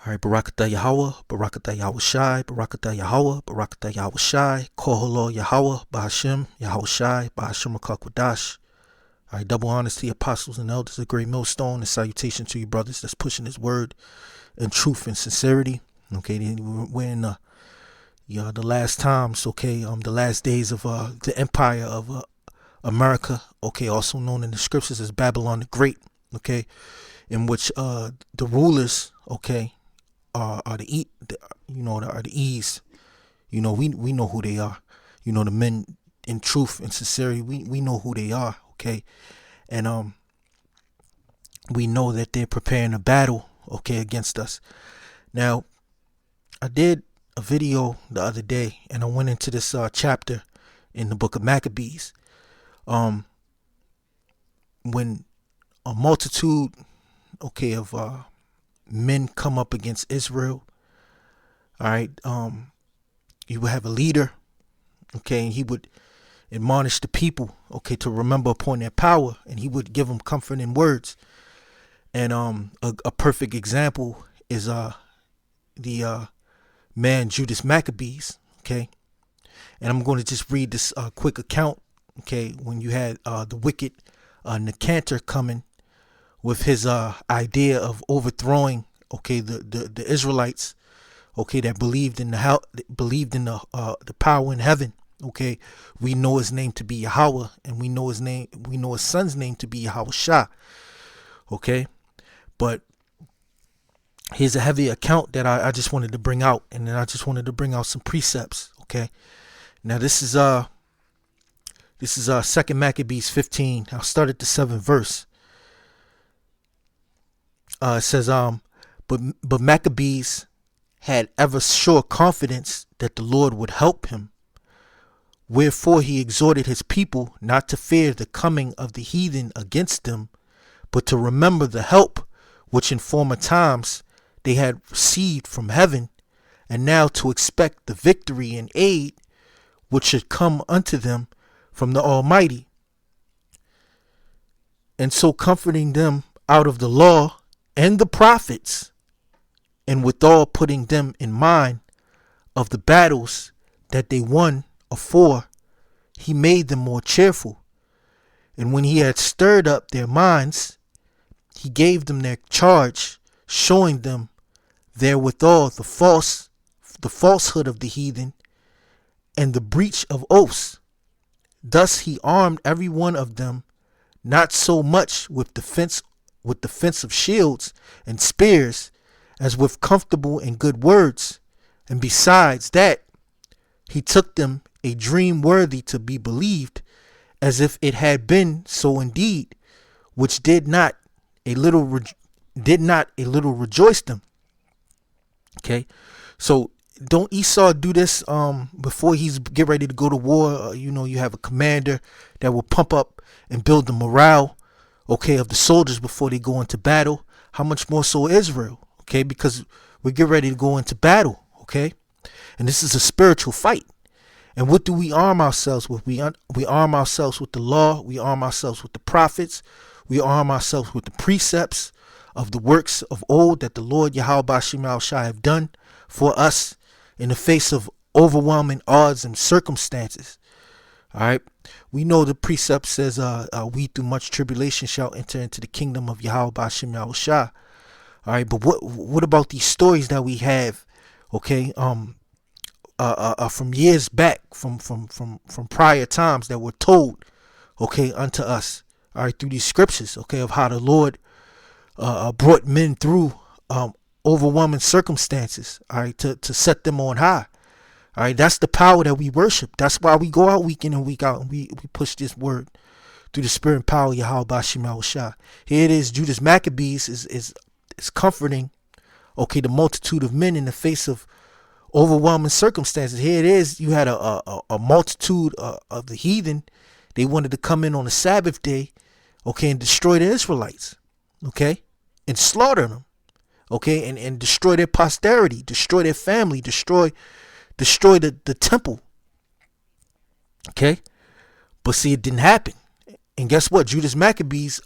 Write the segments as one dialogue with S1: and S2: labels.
S1: All right, Barakatah Yahweh, Barakatah Yahweh Shai, Barakatah Yahweh, Barakatah Yahweh Shai, Koholo Yahweh, Bahashim, Yahweh Shai, Bahashim Akakwadash. All right, double honors to the apostles and elders of Great Millstone, and salutation to you brothers that's pushing his word in truth and sincerity. Okay, we're in the last times, okay, the last days of the empire of America, okay, also known in the scriptures as Babylon the Great, okay, in which the rulers, okay, are the E's. We know who they are. The men in truth and sincerity, we know who they are, okay, and we know that they're preparing a battle, okay, against us. Now, I did a video the other day, and I went into this chapter in the book of Maccabees. When a multitude, okay, of men come up against Israel, all right, you would have a leader, okay, and he would admonish the people, okay, to remember upon their power, and he would give them comforting words. And a perfect example is the man Judas Maccabees, okay. And I'm going to just read this quick account, okay, when you had the wicked Nicanor coming with his idea of overthrowing, okay, the Israelites, okay, that believed in the power in heaven. Okay, we know his name to be Yahweh, and we know his son's name to be Yahweh Shah. Okay, but here's a heavy account that I just wanted to bring out, and then I just wanted to bring out some precepts. Okay, now this is 2 Maccabees 15. I'll start at the 7th verse. It says, but Maccabees had ever sure confidence that the Lord would help him. Wherefore he exhorted his people not to fear the coming of the heathen against them, but to remember the help which in former times they had received from heaven, and now to expect the victory and aid which should come unto them from the Almighty. And so comforting them out of the law and the prophets, and withal putting them in mind of the battles that they won afore, he made them more cheerful. And when he had stirred up their minds, he gave them their charge, showing them therewithal the falsehood of the heathen and the breach of oaths. Thus he armed every one of them, not so much with defensive shields and spears, as with comfortable and good words. And besides that, he took them a dream worthy to be believed, as if it had been so indeed, which did not a little rejoice them. Okay, so don't Esau do this before he's get ready to go to war? You have a commander that will pump up and build the morale, okay, of the soldiers before they go into battle. How much more so Israel? Okay, because we get ready to go into battle. Okay, and this is a spiritual fight. And what do we arm ourselves with? We arm ourselves with the law. We arm ourselves with the prophets. We arm ourselves with the precepts of the works of old that the Lord Yahweh Bashim Al Shai have done for us in the face of overwhelming odds and circumstances. All right. We know the precept says, we through much tribulation shall enter into the kingdom of Yahweh Bashim Al Shai. All right. But what about these stories that we have? Okay. From years back, from prior times that were told, okay, unto us, all right, through these scriptures, okay, of how the Lord brought men through overwhelming circumstances, all right, to set them on high. All right, that's the power that we worship. That's why we go out week in and week out, and we push this word through the spirit and power of Yahweh Bashim Al Shah. Here it is. Judas Maccabees is comforting, okay, the multitude of men in the face of overwhelming circumstances. Here it is. You had a multitude of the heathen. They wanted to come in on the Sabbath day, okay, and destroy the Israelites, okay, and slaughter them, okay, and destroy their posterity, destroy their family, destroy the temple, okay. But see, it didn't happen. And guess what? Judas Maccabees,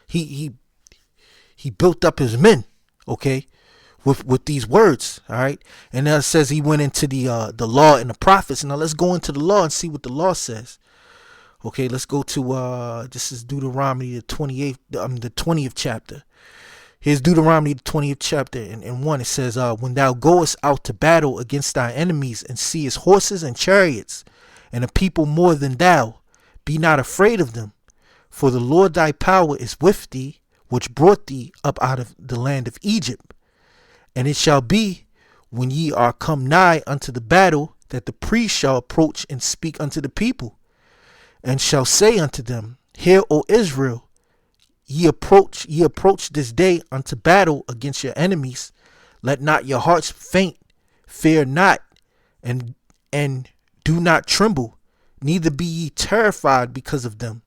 S1: he built up his men, okay, with these words. All right. And then it says he went into the law and the prophets. Now let's go into the law and see what the law says. Okay, let's go to this is Deuteronomy the 20th chapter. Here's Deuteronomy the 20th chapter and 1. It says, when thou goest out to battle against thy enemies and seest horses and chariots and a people more than thou, be not afraid of them. For the Lord thy power is with thee, which brought thee up out of the land of Egypt. And it shall be, when ye are come nigh unto the battle, that the priest shall approach and speak unto the people, and shall say unto them, Hear, O Israel, ye approach this day unto battle against your enemies. Let not your hearts faint, fear not, and do not tremble, neither be ye terrified because of them.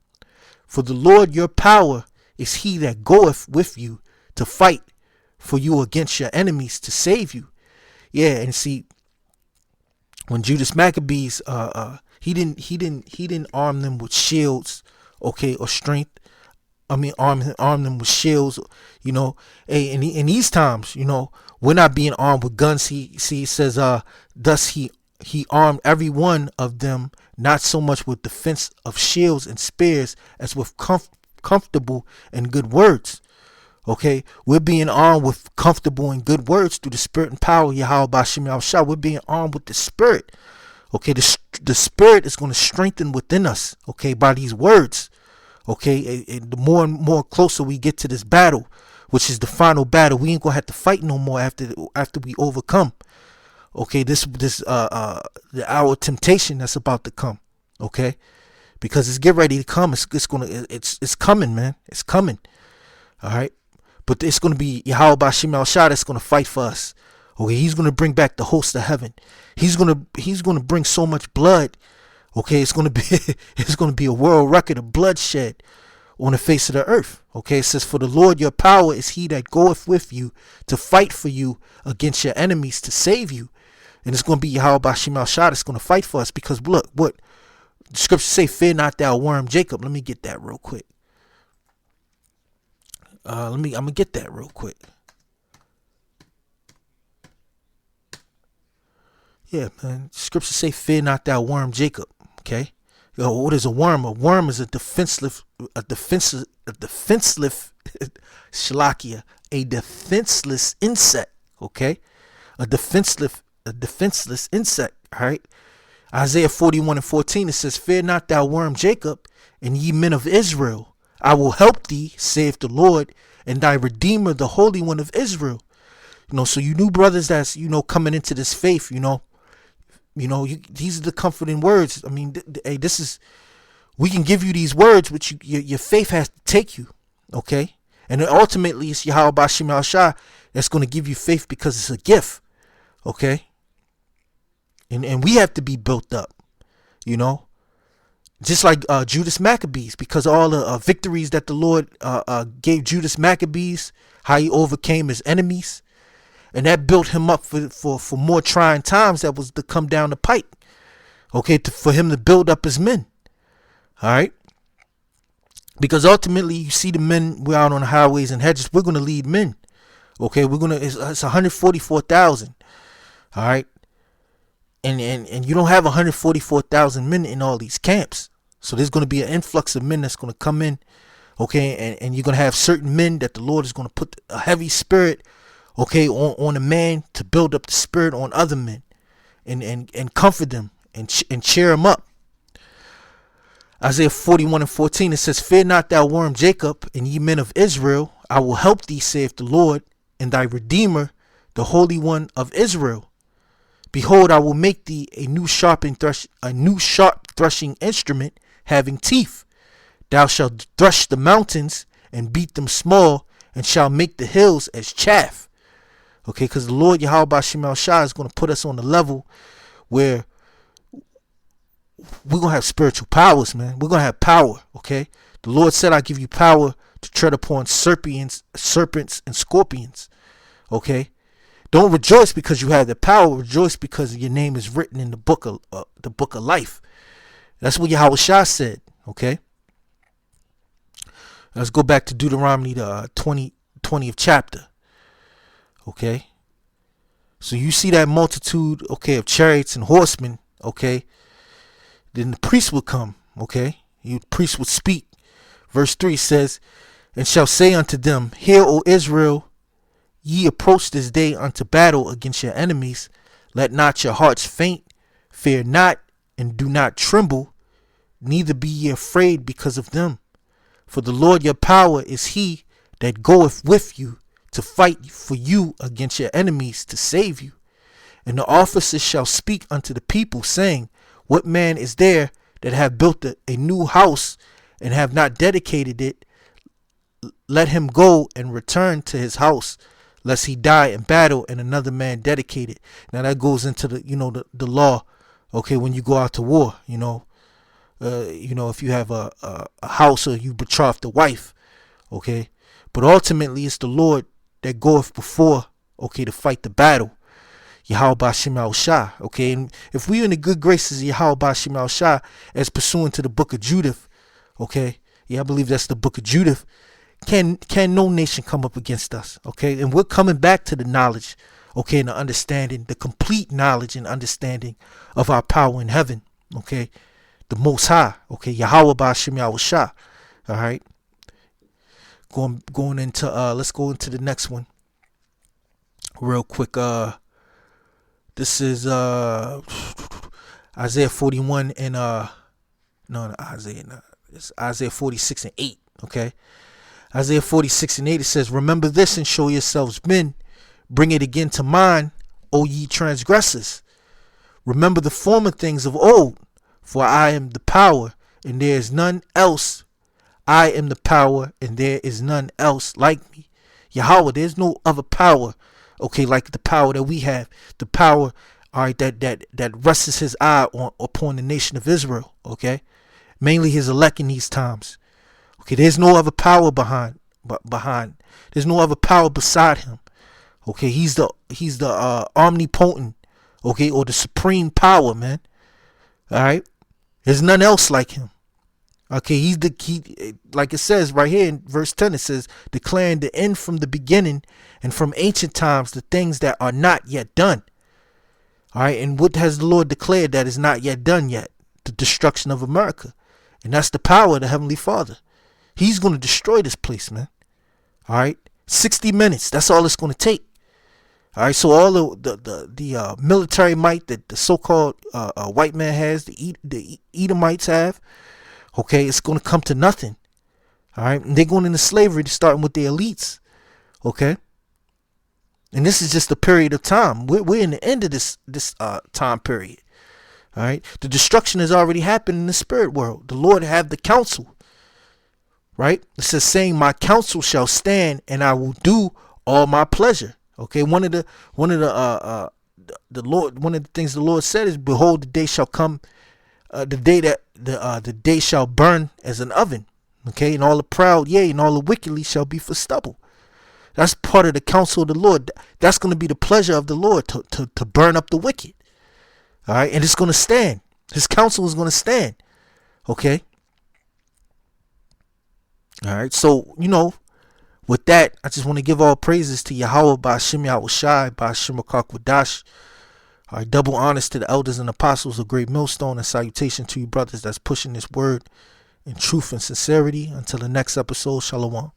S1: For the Lord your power is he that goeth with you to fight for you against your enemies to save you. Yeah, and see, when Judas Maccabees, he didn't arm them with shields, okay, or strength. I mean, arm them with shields, you know. Hey, in these times, you know, we're not being armed with guns. He says, thus he armed every one of them, not so much with defense of shields and spears as with comfortable and good words. Okay, we're being armed with comfortable and good words through the spirit and power of Yahweh Bashim Yahushua. We're being armed with the spirit. Okay, the spirit is going to strengthen within us. Okay, by these words. Okay, and the more and more closer we get to this battle, which is the final battle, we ain't gonna have to fight no more after we overcome. Okay, this the hour of temptation that's about to come. Okay, because it's get ready to come. It's coming, man. It's coming. All right, but it's gonna be Yahweh Bashim Al-Shah that's gonna fight for us. Okay, he's gonna bring back the host of heaven. He's gonna bring so much blood. Okay, it's gonna be a world record of bloodshed on the face of the earth. Okay, it says, for the Lord your power is he that goeth with you to fight for you against your enemies to save you. And it's gonna be Yahweh Bashim Al-Shah that's gonna fight for us, because look what the scriptures say, fear not thou worm Jacob. Let me get that real quick. I'm gonna get that real quick. Yeah, man. Scriptures say, fear not thou worm Jacob. Okay. What is a worm? A worm is a defenseless shalakia, a defenseless insect. Okay. A defenseless insect. All right. Isaiah 41:14, it says, fear not thou worm Jacob, and ye men of Israel. I will help thee, saith the Lord, and thy Redeemer, the Holy One of Israel. You know, so you new brothers that's, you know, coming into this faith, you know, these are the comforting words. I mean, hey, we can give you these words, which your faith has to take you. Okay. And then ultimately it's Yahweh Bashim Al-Shah that's going to give you faith, because it's a gift. Okay. And we have to be built up, you know, just like Judas Maccabees, because all the victories that the Lord gave Judas Maccabees, how he overcame his enemies. And that built him up for more trying times that was to come down the pike. Okay, for him to build up his men. All right. Because ultimately, you see the men, we're out on the highways and hedges. We're going to lead men. Okay, it's 144,000. All right. And you don't have 144,000 men in all these camps. So there's going to be an influx of men that's going to come in. Okay, and you're going to have certain men that the Lord is going to put a heavy spirit, okay, on a man to build up the spirit on other men and comfort them and cheer them up. Isaiah 41:14, it says, fear not thou worm Jacob, and ye men of Israel. I will help thee, saith the Lord, and thy Redeemer, the Holy One of Israel. Behold, I will make thee a new sharp threshing instrument, having teeth. Thou shalt thresh the mountains and beat them small, and shall make the hills as chaff. Okay, because the Lord Yahweh Bashim Al-Shah is going to put us on the level where we're going to have spiritual powers, man. We're going to have power, okay? The Lord said, I give you power to tread upon serpents and scorpions, okay? Don't rejoice because you have the power. Rejoice because your name is written in the book of life. That's what Yahweh Shah said, okay? Let's go back to Deuteronomy, the 20th chapter. Okay, So you see that multitude, okay, of chariots and horsemen, okay, then the priest would come, okay, the priest would speak. Verse 3 says, and shall say unto them, hear, O Israel, ye approach this day unto battle against your enemies. Let not your hearts faint, fear not, and do not tremble, neither be ye afraid because of them. For the Lord your power is he that goeth with you to fight for you against your enemies to save you. And the officers shall speak unto the people, saying, what man is there that have built a new house and have not dedicated it? Let him go and return to his house, lest he die in battle and another man dedicate it. Now that goes into the law, okay, when you go out to war, if you have a house or you betrothed a wife, okay. But ultimately it's the Lord that goeth before, okay, to fight the battle. Yahweh Bashim Al Shah, okay. And if we in the good graces of Yahweh Bashim Al Shah, as pursuant to the book of Judith, okay, yeah, I believe that's the book of Judith. Can no nation come up against us, okay? And we're coming back to the knowledge, okay, and the understanding, the complete knowledge and understanding of our power in heaven, okay, the Most High, okay, Yahweh Bashim Al Shah, all right. Going into let's go into the next one real quick. This is Isaiah 41 and it's Isaiah 46 and 8, okay. Isaiah 46 and 8, it says, remember this and show yourselves men, bring it again to mind, O ye transgressors. Remember the former things of old, for I am the power, and there is none else. I am the power, and there is none else like me. Yahweh, there's no other power, okay, like the power that we have. The power, all right, that rests his eye upon the nation of Israel, okay? Mainly his elect in these times. Okay, there's no other power behind. There's no other power beside him. Okay, he's the omnipotent, okay, or the supreme power, man. All right, there's none else like him. Okay, he's the key, like it says right here in verse 10. It says, declaring the end from the beginning and from ancient times the things that are not yet done. All right, and what has the Lord declared that is not yet done yet? The destruction of America, and that's the power of the Heavenly Father. He's going to destroy this place, man. All right. 60 minutes. That's all it's going to take. All right. So all the military might that the so-called white man has, the Edomites have, okay, it's going to come to nothing. All right. And they're going into slavery, starting with the elites. Okay. And this is just a period of time. We're in the end of this time period. All right. The destruction has already happened in the spirit world. The Lord have the counsel. Right? It says, saying, my counsel shall stand, and I will do all my pleasure. Okay, one of the things the Lord said is, behold, the day shall come, the day shall burn as an oven. Okay, and all the proud, yea, and all the wickedly shall be for stubble. That's part of the counsel of the Lord. That's going to be the pleasure of the Lord to burn up the wicked. All right, and it's going to stand. His counsel is going to stand. Okay. All right, so, with that, I just want to give all praises to Yahweh Bashim Yahushai, Bashim Akakwadash. All right, double honors to the elders and apostles of Great Millstone, and salutation to you brothers that's pushing this word in truth and sincerity. Until the next episode, Shalom.